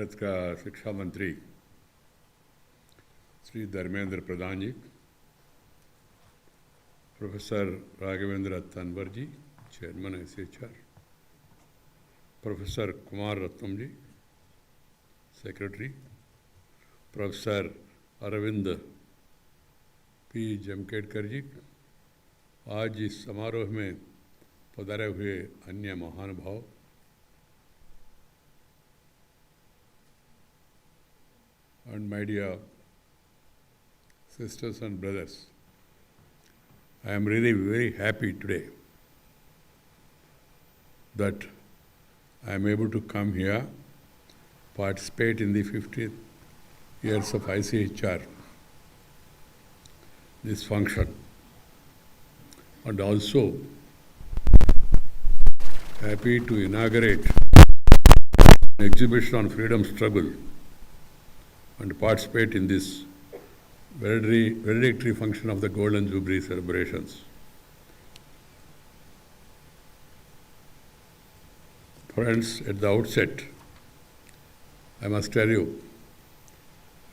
भारत का शिक्षा मंत्री Shri Dharmendra Pradhan ji, professor Raghvendra Tanwar ji, chairman ICHR, professor Kumar Ratnam ji, secretary, professor Arvind P Jamkhedkar ji, आज इस समारोह में पधारे हुए अन्य महानुभाव, and my dear sisters and brothers, I am really very happy today that I am able to come here, participate in the 50th years of ICHR, this function, and also happy to inaugurate an exhibition on freedom struggle and participate in this valedictory function of the Golden Jubilee celebrations. Friends, at the outset, I must tell you,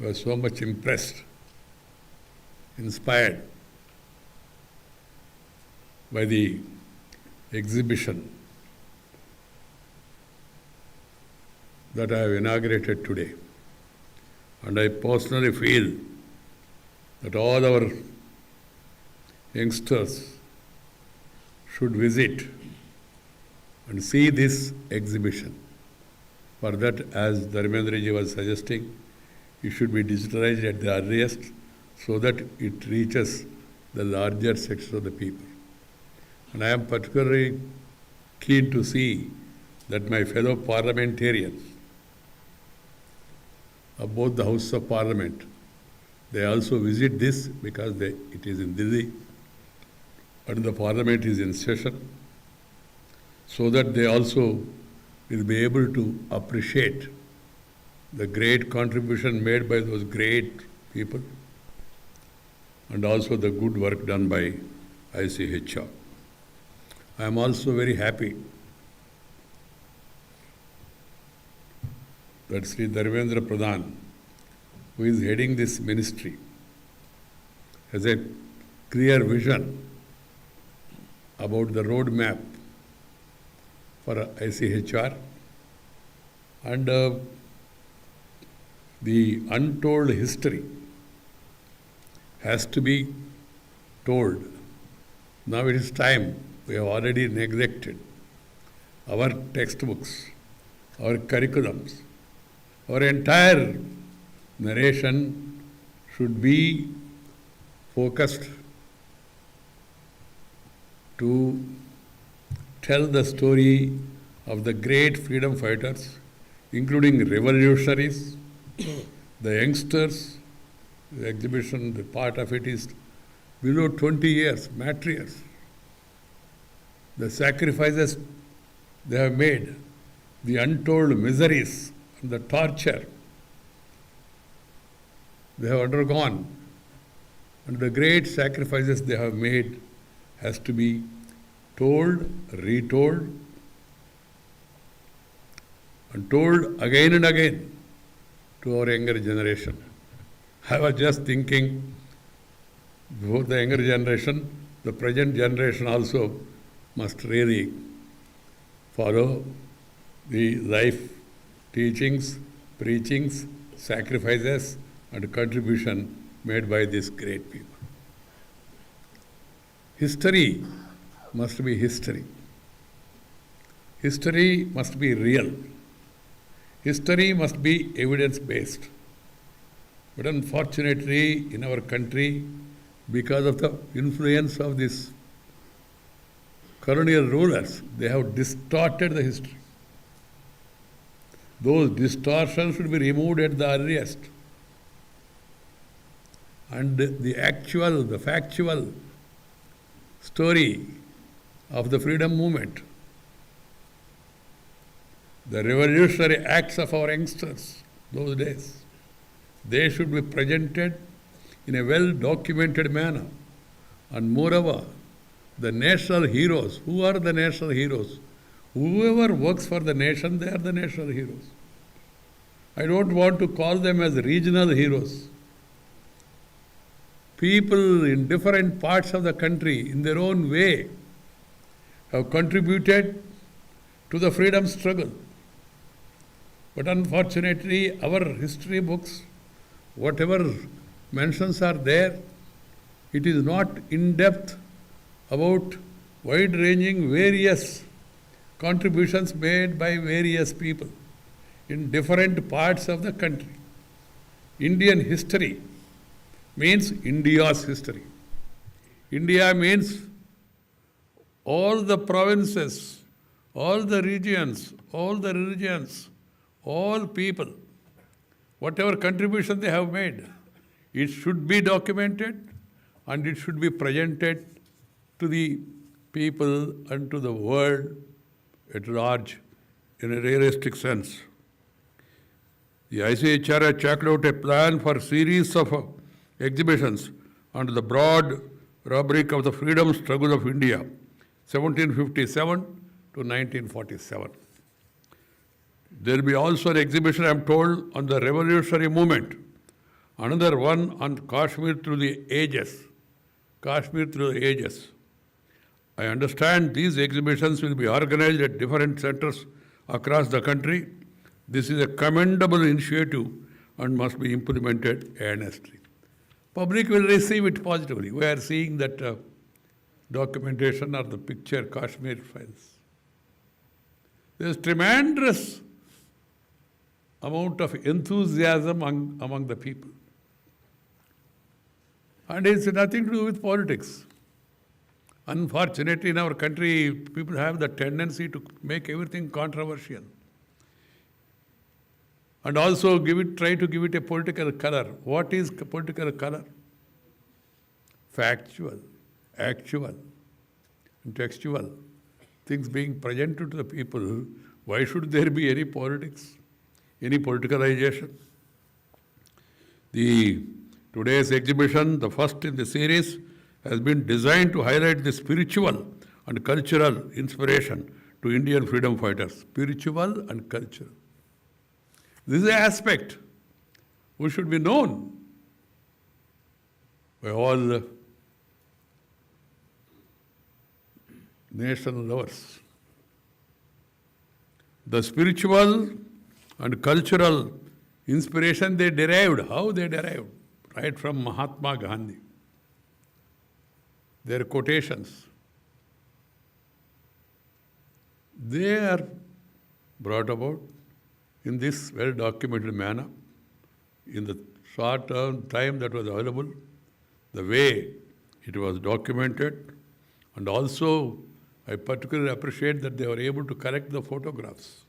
I was so much impressed, inspired by the exhibition that I have inaugurated today. And I personally feel that all our youngsters should visit and see this exhibition. For that, as Dharmendra ji was suggesting, it should be digitalized at the earliest so that it reaches the larger section of the people. And I am particularly keen to see that my fellow parliamentarians of both the Houses of Parliament, they also visit this because it is in Delhi and the Parliament is in session, so that they also will be able to appreciate the great contribution made by those great people and also the good work done by ICHR. I am also very happy that Sri Dharmendra Pradhan, who is heading this ministry, has a clear vision about the roadmap for ICHR, and the untold history has to be told. Now it is time. We have already neglected our textbooks, our curriculums. Our entire narration should be focused to tell the story of the great freedom fighters, including revolutionaries, the youngsters. The exhibition, the part of it is below 20 years, matriarchs. The sacrifices they have made, the untold miseries, the torture they have undergone, and the great sacrifices they have made has to be told, retold, and told again and again to our younger generation. I was just thinking, before the younger generation, the present generation also must really follow the life teachings, preachings, sacrifices, and contribution made by these great people. History must be history. History must be real. History must be evidence-based. But unfortunately, in our country, because of the influence of these colonial rulers, they have distorted the history. Those distortions should be removed at the earliest. And the factual story of the freedom movement, the revolutionary acts of our youngsters those days, they should be presented in a well-documented manner. And moreover, the national heroes, who are the national heroes? Whoever works for the nation, they are the national heroes. I don't want to call them as regional heroes. People in different parts of the country, in their own way, have contributed to the freedom struggle. But unfortunately, our history books, whatever mentions are there, it is not in depth about wide-ranging various contributions made by various people in different parts of the country. Indian history means India's history. India means all the provinces, all the regions, all the religions, all people, whatever contribution they have made, it should be documented and it should be presented to the people and to the world at large in a realistic sense. The ICHR has chalked out a plan for a series of exhibitions under the broad rubric of the freedom struggle of India, 1757 to 1947. There will be also an exhibition, I am told, on the revolutionary movement, another one on Kashmir through the ages. Kashmir through the ages. I understand these exhibitions will be organized at different centers across the country. This is a commendable initiative and must be implemented earnestly. Public will receive it positively. We are seeing that documentation or the picture Kashmir files. There is tremendous amount of enthusiasm among the people. And it's nothing to do with politics. Unfortunately, in our country, people have the tendency to make everything controversial. And also try to give it a political color. What is political color? Factual, actual, and textual. Things being presented to the people. Why should there be any politics, any politicalization? Today's exhibition, the first in the series, has been designed to highlight the spiritual and cultural inspiration to Indian freedom fighters. Spiritual and cultural. This is an aspect which should be known by all the nation lovers. The spiritual and cultural inspiration they derived, how they derived? Right from Mahatma Gandhi. Their quotations. They are brought about in this well-documented manner, in the short time that was available, the way it was documented, and also I particularly appreciate that they were able to collect the photographs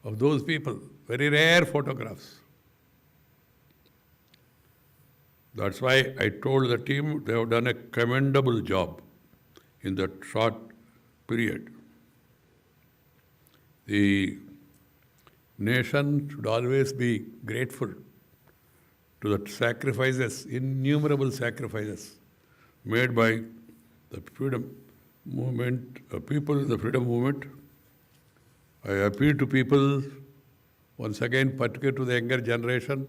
of those people, very rare photographs. That's why I told the team they have done a commendable job in that short period. The nation should always be grateful to the sacrifices, innumerable sacrifices made by the freedom movement, people in the freedom movement. I appeal to people, once again, particularly to the younger generation,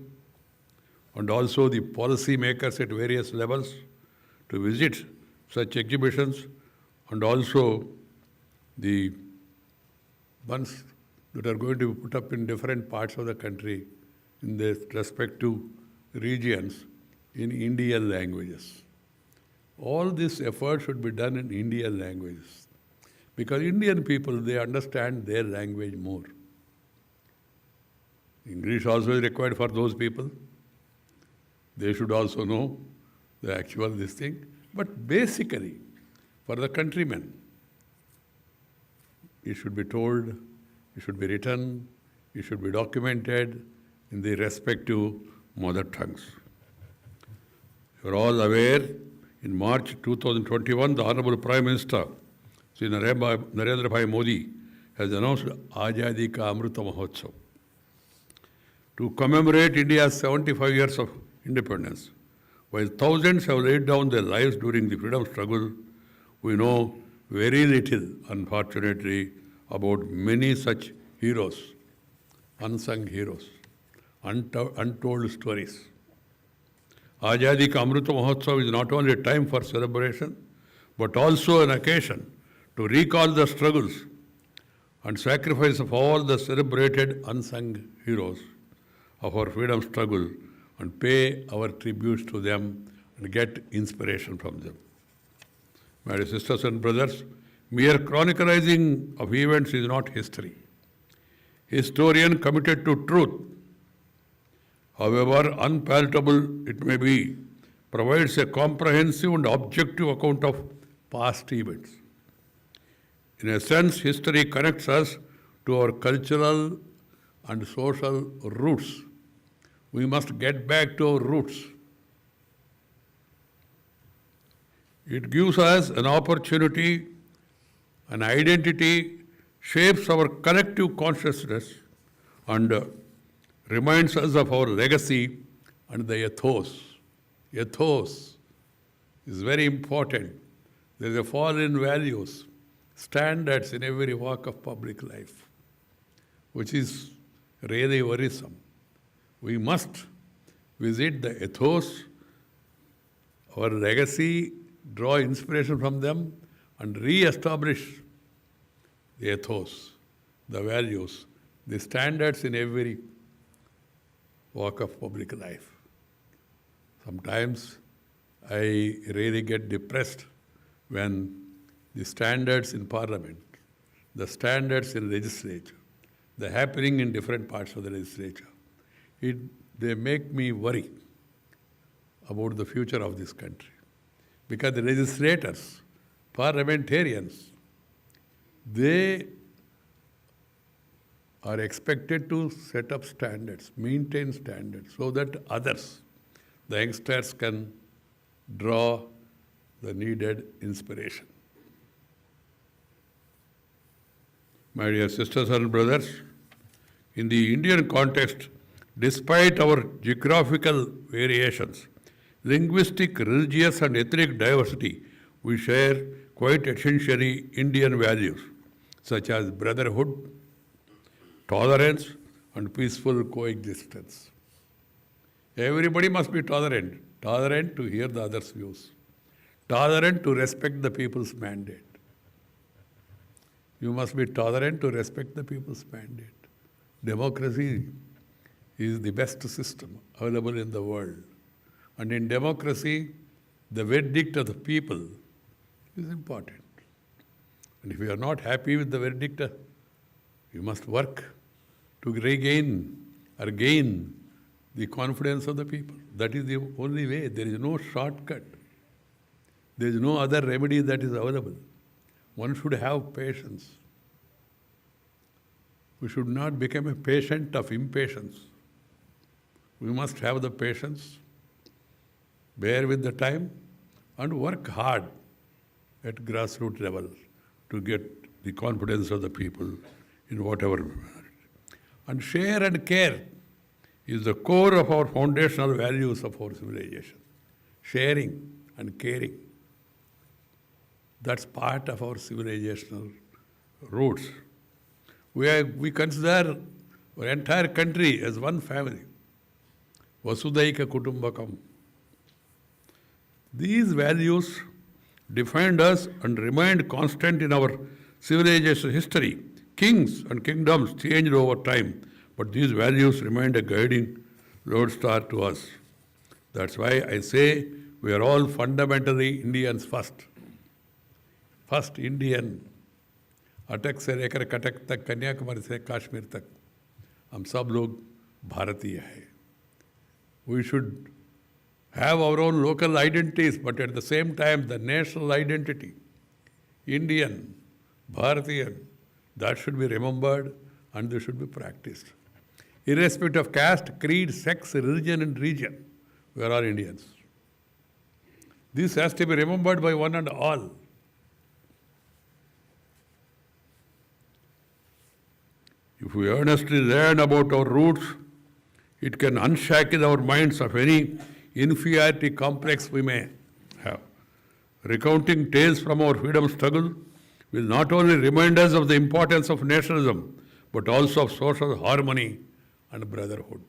and also the policy makers at various levels, to visit such exhibitions, and also the ones that are going to be put up in different parts of the country in their respective regions in Indian languages. All this effort should be done in Indian languages, because Indian people, they understand their language more. English also is required for those people. They should also know the actual this thing. But basically, for the countrymen, it should be told, it should be written, it should be documented in the respective mother tongues. You are all aware, in March 2021, the Honorable Prime Minister, Sri Narendra Bhai Modi, has announced Azadi Ka Amrita Mahotsav to commemorate India's 75 years of independence. While thousands have laid down their lives during the freedom struggle, we know very little, unfortunately, about many such heroes unsung heroes, untold stories. Azadi Ka Amrita Mahotsav is not only a time for celebration, but also an occasion to recall the struggles and sacrifice of all the celebrated unsung heroes of our freedom struggle and pay our tributes to them and get inspiration from them. My dear sisters and brothers, mere chronicling of events is not history. Historian committed to truth, however unpalatable it may be, provides a comprehensive and objective account of past events. In a sense, history connects us to our cultural and social roots. We must get back to our roots. It gives us an opportunity, an identity, shapes our collective consciousness, and reminds us of our legacy and the ethos. Ethos is very important. There is a fall in values, standards in every walk of public life, which is really worrisome. We must visit the ethos, our legacy, draw inspiration from them, and re-establish the ethos, the values, the standards in every walk of public life. Sometimes I really get depressed when the standards in parliament, the standards in legislature, the happening in different parts of the legislature, they make me worry about the future of this country. Because the legislators, parliamentarians, they are expected to set up standards, maintain standards, so that others, the youngsters, can draw the needed inspiration. My dear sisters and brothers, in the Indian context, despite our geographical variations, linguistic, religious, and ethnic diversity, we share quite essentially Indian values such as brotherhood, tolerance, and peaceful coexistence. Everybody must be tolerant to hear the other's views, tolerant to respect the people's mandate. You must be tolerant to respect the people's mandate. Democracy is the best system available in the world. And in democracy, the verdict of the people is important. And if you are not happy with the verdict, you must work to regain or gain the confidence of the people. That is the only way. There is no shortcut. There is no other remedy that is available. One should have patience. We should not become a patient of impatience. We must have the patience, bear with the time, and work hard at grassroots level to get the confidence of the people in whatever manner. And share and care is the core of our foundational values of our civilization. Sharing and caring. That's part of our civilizational roots. We consider our entire country as one family. Vasudhaika Kutumbakam. These values defined us and remained constant in our civilization history. Kings and kingdoms changed over time, but these values remained a guiding lodestar to us. That's why I say we are all fundamentally Indians first. First Indian. अटक से लेकर कटक तक, कन्याकुमारी से कश्मीर तक, हम सब लोग भारतीय हैं. We should have our own local identities, but at the same time the national identity, Indian, Bharatiyan, that should be remembered and they should be practiced. Irrespective of caste, creed, sex, religion and region, we are all Indians. This has to be remembered by one and all. If we earnestly learn about our roots, it can unshackle our minds of any inferiority complex we may have. Recounting tales from our freedom struggle will not only remind us of the importance of nationalism, but also of social harmony and brotherhood.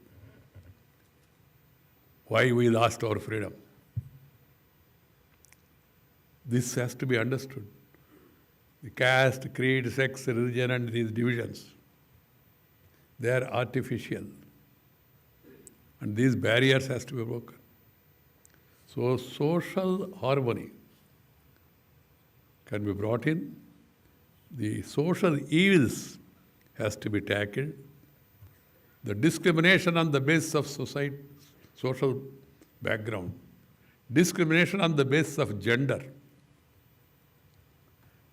Why we lost our freedom? This has to be understood. The caste, creed, sex, religion, and these divisions, they are artificial. And these barriers has to be broken. So social harmony can be brought in. The social evils has to be tackled. The discrimination on the basis of society, social background, discrimination on the basis of gender,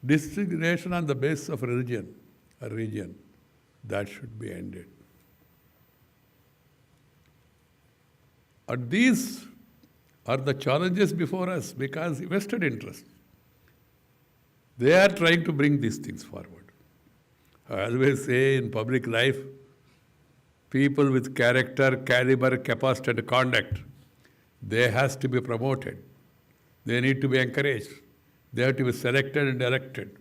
discrimination on the basis of religion or region, that should be ended. And these are the challenges before us because vested interest. They are trying to bring these things forward. I always say in public life, people with character, caliber, capacity, and conduct, they has to be promoted. They need to be encouraged. They have to be selected and elected.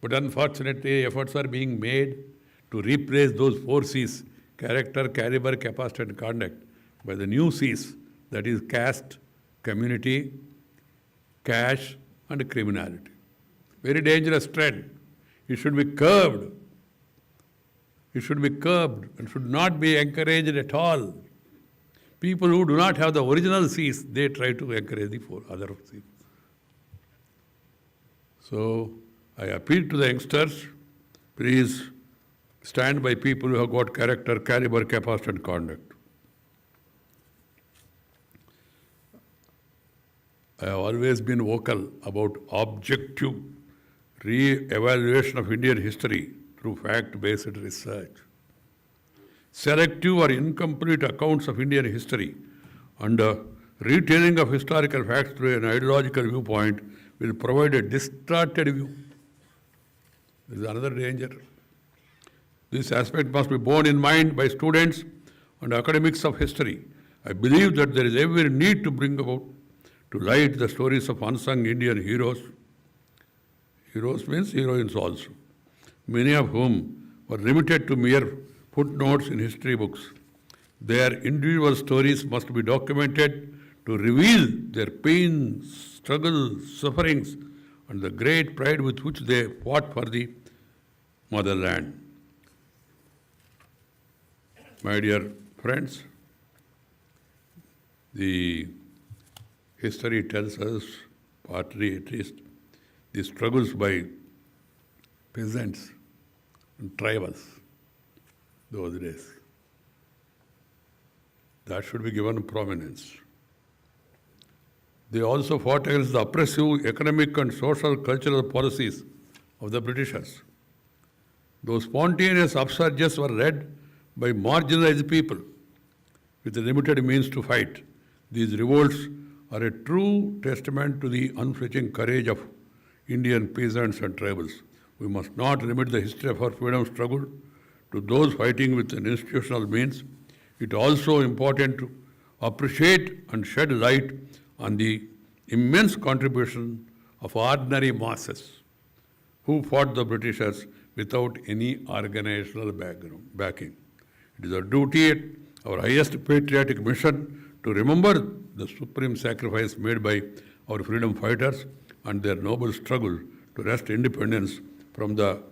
But unfortunately, efforts are being made to replace those 4 C's, character, caliber, capacity, and conduct, by the new C's, that is caste, community, cash, and criminality. Very dangerous trend. It should be curbed. It should be curbed and should not be encouraged at all. People who do not have the original C's, they try to encourage the 4 other C's. So, I appeal to the youngsters, please stand by people who have got character, caliber, capacity, and conduct. I have always been vocal about objective re-evaluation of Indian history through fact-based research. Selective or incomplete accounts of Indian history and retelling of historical facts through an ideological viewpoint will provide a distorted view. This is another danger. This aspect must be borne in mind by students and academics of history. I believe that there is every need to bring about to light the stories of unsung Indian heroes. Heroes means heroines also, many of whom were limited to mere footnotes in history books. Their individual stories must be documented to reveal their pains, struggles, sufferings, and the great pride with which they fought for the motherland. My dear friends, the history tells us, partly at least, the struggles by peasants and tribals those days. That should be given prominence. They also fought against the oppressive economic and social cultural policies of the Britishers. Those spontaneous upsurges were led by marginalized people with limited means to fight. These revolts are a true testament to the unflinching courage of Indian peasants and tribals. We must not limit the history of our freedom struggle to those fighting with an institutional means. It is also important to appreciate and shed light on the immense contribution of ordinary masses who fought the Britishers without any organizational backing. It is our duty, our highest patriotic mission, to remember the supreme sacrifice made by our freedom fighters and their noble struggle to wrest independence from the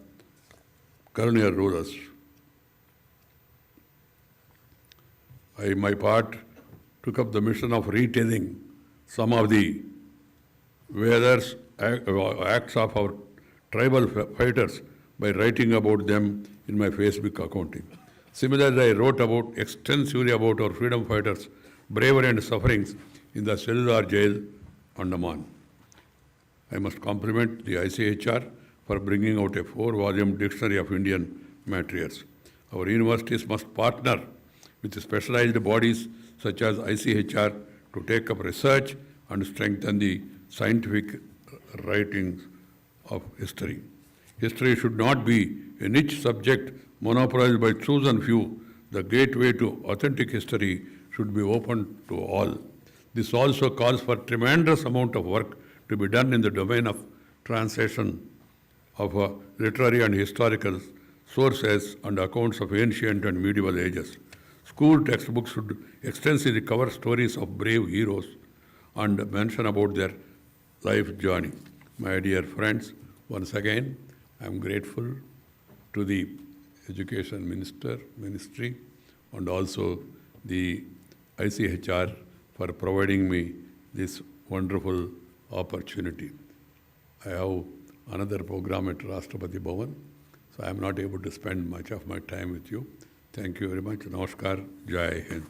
colonial rulers. I, my part, took up the mission of retelling some of the Vedas, acts of our tribal fighters by writing about them in my Facebook accounting. Similarly, I wrote extensively about our freedom fighters' bravery and sufferings in the cellular jail, Andaman. I must compliment the ICHR for bringing out a 4-volume dictionary of Indian matriarchs. Our universities must partner with specialized bodies such as ICHR to take up research and strengthen the scientific writings of history. History should not be a niche subject monopolized by chosen few. The gateway to authentic history should be open to all. This also calls for tremendous amount of work to be done in the domain of translation of literary and historical sources and accounts of ancient and medieval ages. School textbooks should extensively cover stories of brave heroes and mention about their life journey. My dear friends, once again, I am grateful to the Education Ministry and also the ICHR for providing me this wonderful opportunity. I have another program at Rashtrapati Bhavan, so I am not able to spend much of my time with you. Thank you very much. Namaskar. Jai Hind.